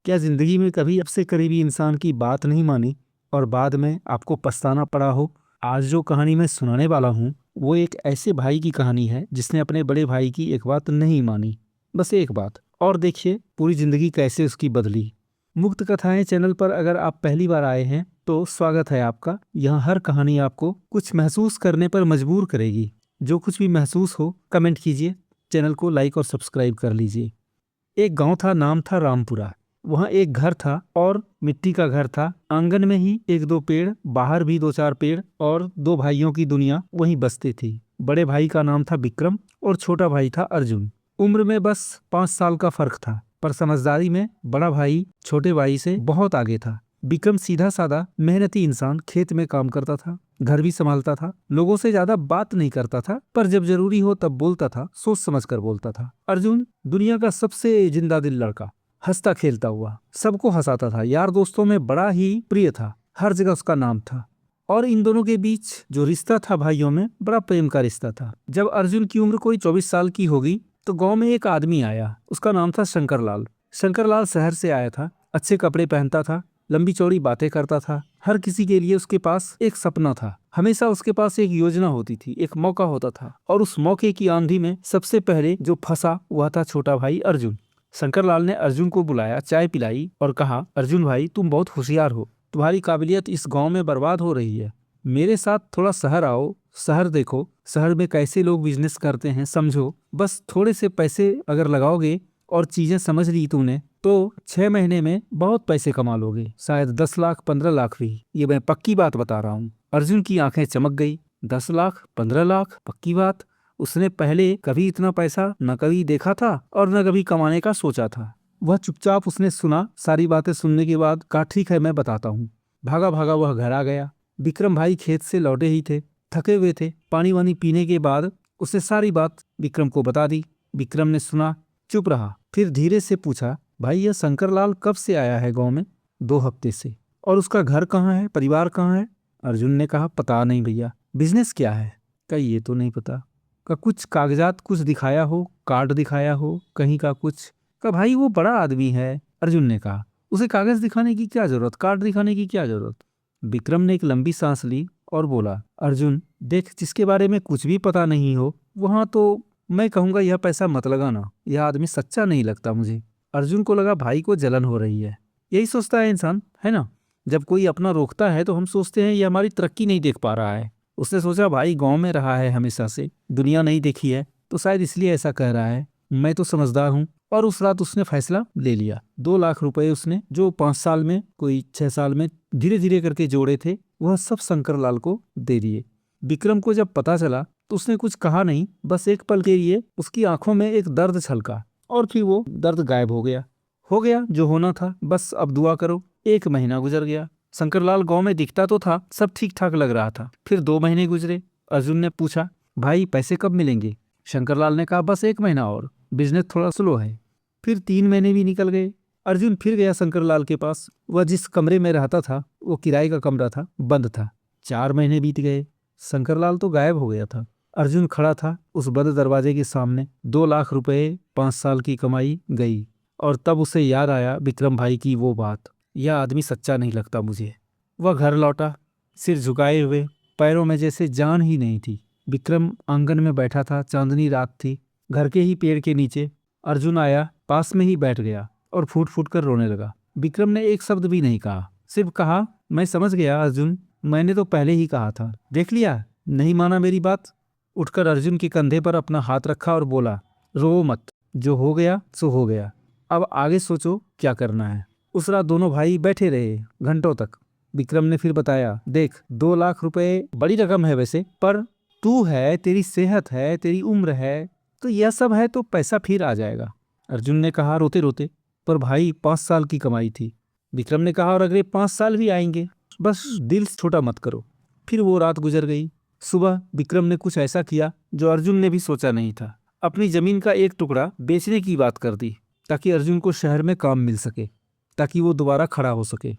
क्या जिंदगी में कभी सबसे करीबी इंसान की बात नहीं मानी और बाद में आपको पछताना पड़ा हो? आज जो कहानी मैं सुनाने वाला हूँ वो एक ऐसे भाई की कहानी है जिसने अपने बड़े भाई की एक बात नहीं मानी, बस एक बात, और देखिए पूरी जिंदगी कैसे उसकी बदली। मुक्त कथाएं चैनल पर अगर आप पहली बार आए हैं तो स्वागत है आपका। यहाँ हर कहानी आपको कुछ महसूस करने पर मजबूर करेगी। जो कुछ भी महसूस हो कमेंट कीजिए, चैनल को लाइक और सब्सक्राइब कर लीजिए। एक गांव था, नाम था रामपुरा। वहाँ एक घर था और मिट्टी का घर था। आंगन में ही एक दो पेड़, बाहर भी दो चार पेड़, और दो भाइयों की दुनिया वहीं बसती थी। बड़े भाई का नाम था विक्रम और छोटा भाई था अर्जुन। उम्र में बस 5 साल का फर्क था, पर समझदारी में बड़ा भाई छोटे भाई से बहुत आगे था। विक्रम सीधा साधा मेहनती इंसान, खेत में काम करता था, घर भी संभालता था, लोगों से ज्यादा बात नहीं करता था, पर जब जरूरी हो तब बोलता था, सोच समझ कर बोलता था। अर्जुन दुनिया का सबसे जिंदा दिल लड़का, हंसता खेलता हुआ, सबको हंसाता था, यार दोस्तों में बड़ा ही प्रिय था, हर जगह उसका नाम था। और इन दोनों के बीच जो रिश्ता था भाइयों में, बड़ा प्रेम का रिश्ता था। जब अर्जुन की उम्र कोई 24 साल की होगी तो गांव में एक आदमी आया। उसका नाम था शंकरलाल। शंकरलाल शहर से आया था, अच्छे कपड़े पहनता था, लंबी चौड़ी बातें करता था। हर किसी के लिए उसके पास एक सपना था। हमेशा उसके पास एक योजना होती थी, एक मौका होता था, और उस मौके की आंधी में सबसे पहले जो फंसा वह था छोटा भाई अर्जुन। शंकरलाल ने अर्जुन को बुलाया, चाय पिलाई और कहा, अर्जुन भाई तुम बहुत होशियार हो, तुम्हारी काबिलियत इस गांव में बर्बाद हो रही है। मेरे साथ थोड़ा शहर आओ, शहर देखो, शहर में कैसे लोग बिजनेस करते हैं समझो। बस थोड़े से पैसे अगर लगाओगे और चीजें समझ ली तुमने तो 6 महीने में बहुत पैसे कमा लोगे, शायद 10 लाख 15 लाख भी। ये मैं पक्की बात बता रहा हूँ। अर्जुन की आंखें चमक गई। 10 लाख 15 लाख पक्की बात? उसने पहले कभी इतना पैसा न कभी देखा था और न कभी कमाने का सोचा था। वह चुपचाप उसने सुना। सारी बातें सुनने के बाद कहा, ठीक है मैं बताता हूँ। भागा भागा वह घर आ गया। विक्रम भाई खेत से लौटे ही थे, थके हुए थे। पानी वानी पीने के बाद उसने सारी बात विक्रम को बता दी। विक्रम ने सुना, चुप रहा, फिर धीरे से पूछा, भाई यह शंकरलाल कब से आया है गांव में? 2 हफ्ते से। और उसका घर कहाँ है, परिवार कहाँ है? अर्जुन ने कहा, पता नहीं भैया। बिजनेस क्या है? का ये तो नहीं पता। का कुछ कागजात कुछ दिखाया हो, कार्ड दिखाया हो कहीं का कुछ? का भाई वो बड़ा आदमी है। अर्जुन ने कहा, उसे कागज दिखाने की क्या जरूरत, कार्ड दिखाने की क्या जरूरत? विक्रम ने एक लंबी सांस ली और बोला, अर्जुन देख, जिसके बारे में कुछ भी पता नहीं हो वहां तो मैं कहूंगा यह पैसा मत लगाना। यह आदमी सच्चा नहीं लगता मुझे। अर्जुन को लगा भाई को जलन हो रही है। यही सोचता है इंसान, है ना? जब कोई अपना रोकता है तो हम सोचते हैं ये हमारी तरक्की नहीं देख पा रहा है। उसने सोचा भाई गांव में रहा है हमेशा से, दुनिया नहीं देखी है, तो शायद इसलिए ऐसा कह रहा है। मैं तो समझदार हूँ। और उस रात उसने फैसला ले लिया। 2 लाख रुपए उसने, जो 5 साल में, कोई 6 साल में धीरे धीरे करके जोड़े थे, वह सब शंकरलाल को दे दिए। विक्रम को जब पता चला तो उसने कुछ कहा नहीं, बस एक पल के लिए उसकी आंखों में एक दर्द छलका और फिर वो दर्द गायब हो गया। हो गया जो होना था, बस अब दुआ करो। 1 महीना गुजर गया। शंकरलाल गांव में दिखता तो था, सब ठीक ठाक लग रहा था। फिर 2 महीने गुजरे। अर्जुन ने पूछा, भाई पैसे कब मिलेंगे? शंकरलाल ने कहा, बस 1 महीना और, बिजनेस थोड़ा स्लो है। फिर 3 महीने भी निकल गए। अर्जुन फिर गया शंकरलाल के पास। वह जिस कमरे में रहता था वो किराए का कमरा था, बंद था। 4 महीने बीत गए। शंकरलाल तो गायब हो गया था। अर्जुन खड़ा था उस बंद दरवाजे के सामने। 2 लाख रुपए, 5 साल की कमाई गई। और तब उसे याद आया विक्रम भाई की वो बात, यह आदमी सच्चा नहीं लगता मुझे। वह घर लौटा, सिर झुकाए हुए, पैरों में जैसे जान ही नहीं थी। विक्रम आंगन में बैठा था, चांदनी रात थी। घर के ही पेड़ के नीचे अर्जुन आया, पास में ही बैठ गया और फूट फूट कर रोने लगा। विक्रम ने एक शब्द भी नहीं कहा, सिर्फ कहा, मैं समझ गया अर्जुन, मैंने तो पहले ही कहा था, देख लिया, नहीं माना मेरी बात। उठकर अर्जुन के कंधे पर अपना हाथ रखा और बोला, रो मत, जो हो गया सो हो गया, अब आगे सोचो क्या करना है। उस रात दोनों भाई बैठे रहे घंटों तक। विक्रम ने फिर बताया, देख 2 लाख रुपए बड़ी रकम है वैसे, पर तू है, तेरी सेहत है, तेरी उम्र है, तो यह सब है तो पैसा फिर आ जाएगा। अर्जुन ने कहा रोते रोते, पर भाई 5 साल की कमाई थी। विक्रम ने कहा, और अगले 5 साल भी आएंगे, बस दिल छोटा मत करो। फिर वो रात गुजर गई। सुबह विक्रम ने कुछ ऐसा किया जो अर्जुन ने भी सोचा नहीं था। अपनी जमीन का एक टुकड़ा बेचने की बात कर दी, ताकि अर्जुन को शहर में काम मिल सके, ताकि वो दोबारा खड़ा हो सके।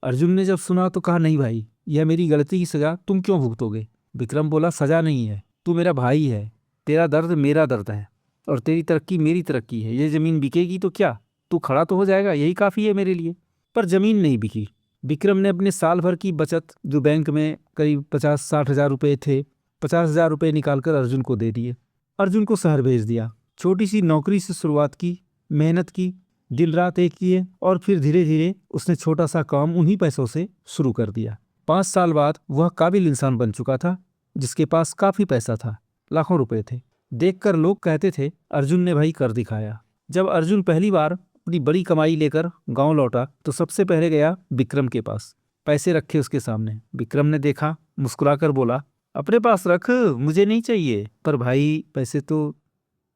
अर्जुन ने जब सुना तो कहा, नहीं भाई, यह मेरी गलती की सजा तुम क्यों भुगतोगे? विक्रम बोला, सजा नहीं है, तू मेरा भाई है, तेरा दर्द मेरा दर्द है और तेरी तरक्की मेरी तरक्की है। ये जमीन बिकेगी तो क्या, तू खड़ा तो हो जाएगा, यही काफ़ी है मेरे लिए। पर ज़मीन नहीं बिकी। विक्रम ने अपने साल भर की बचत, जो बैंक में करीब 50-60 हज़ार रुपये थे, 50 हज़ार रुपये निकाल कर अर्जुन को दे दिए। अर्जुन को शहर भेज दिया। छोटी सी नौकरी से शुरुआत की, मेहनत की, दिन रात एक किए और फिर धीरे धीरे उसने छोटा सा काम उन्हीं पैसों से शुरू कर दिया। 5 साल बाद वह काबिल इंसान बन चुका था, जिसके पास काफ़ी पैसा था, लाखों रुपए थे। देखकर लोग कहते थे, अर्जुन ने भाई कर दिखाया। जब अर्जुन पहली बार अपनी बड़ी कमाई लेकर गांव लौटा तो सबसे पहले गया विक्रम के पास। पैसे रखे उसके सामने। विक्रम ने देखा, मुस्कुराकर बोला, अपने पास रख, मुझे नहीं चाहिए। पर भाई पैसे तो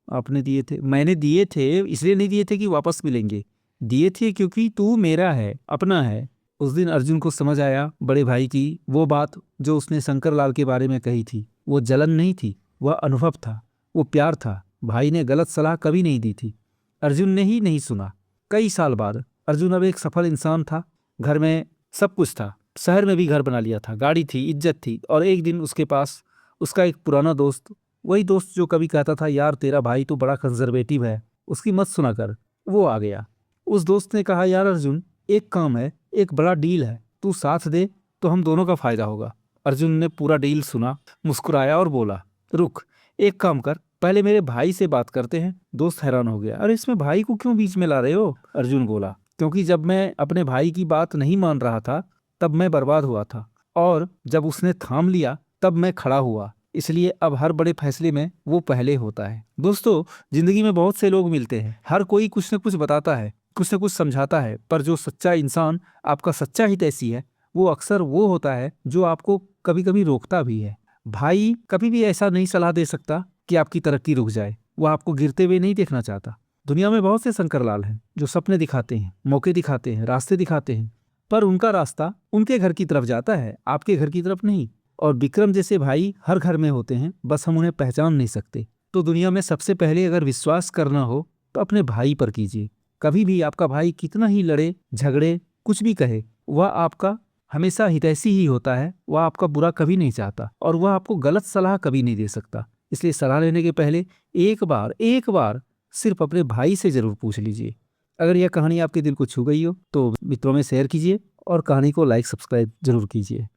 आपने दिए थे। मैंने दिए थे, इसलिए नहीं दिए थे कि वापस मिलेंगे, दिए थे क्योंकि तू मेरा है, अपना है। उस दिन अर्जुन को समझ आया बड़े भाई की वो बात जो उसने शंकर लाल के बारे में कही थी। वो जलन नहीं थी, वह अनुभव था, वो प्यार था। भाई ने गलत सलाह कभी नहीं दी थी, अर्जुन ने ही नहीं सुना। कई साल बाद अर्जुन अब एक सफल इंसान था। घर में सब कुछ था, शहर में भी घर बना लिया था, गाड़ी थी, इज्जत थी। और एक दिन उसके पास उसका एक पुराना दोस्त, वही दोस्त जो कभी कहता था यार तेरा भाई तो बड़ा कंजर्वेटिव है, उसकी मत सुना कर, वो आ गया। उस दोस्त ने कहा, यार अर्जुन, एक काम है, एक बड़ा डील है, तू साथ दे तो हम दोनों का फायदा होगा। अर्जुन ने पूरा डील सुना, मुस्कुराया और बोला, रुक, एक काम कर, पहले मेरे भाई से बात करते हैं। दोस्त हैरान हो गया, अरे इसमें भाई को क्यों बीच में ला रहे हो? अर्जुन बोला, क्योंकि जब मैं अपने भाई की बात नहीं मान रहा था तब मैं बर्बाद हुआ था, और जब उसने थाम लिया तब मैं खड़ा हुआ। इसलिए अब हर बड़े फैसले में वो पहले होता है। दोस्तों, जिंदगी में बहुत से लोग मिलते हैं, हर कोई कुछ न कुछ बताता है, कुछ न कुछ समझाता है, पर जो सच्चा इंसान, आपका सच्चा हित ऐसी है, वो अक्सर वो होता है जो आपको कभी कभी रोकता भी है। भाई कभी भी ऐसा नहीं सलाह दे सकता कि आपकी तरक्की रुक जाए, वो आपको गिरते हुए नहीं देखना चाहता। दुनिया में बहुत से शंकर लाल हैं जो सपने दिखाते हैं, मौके दिखाते हैं, रास्ते दिखाते हैं, पर उनका रास्ता उनके घर की तरफ जाता है, आपके घर की तरफ नहीं। और विक्रम जैसे भाई हर घर में होते हैं, बस हम उन्हें पहचान नहीं सकते। तो दुनिया में सबसे पहले अगर विश्वास करना हो तो अपने भाई पर कीजिए। कभी भी आपका भाई कितना ही लड़े झगड़े कुछ भी कहे, वह आपका हमेशा हितैषी ही होता है, वह आपका बुरा कभी नहीं चाहता और वह आपको गलत सलाह कभी नहीं दे सकता। इसलिए सलाह लेने के पहले एक बार सिर्फ अपने भाई से जरूर पूछ लीजिए। अगर यह कहानी आपके दिल को छू गई हो तो मित्रों में शेयर कीजिए और कहानी को लाइक सब्सक्राइब जरूर कीजिए।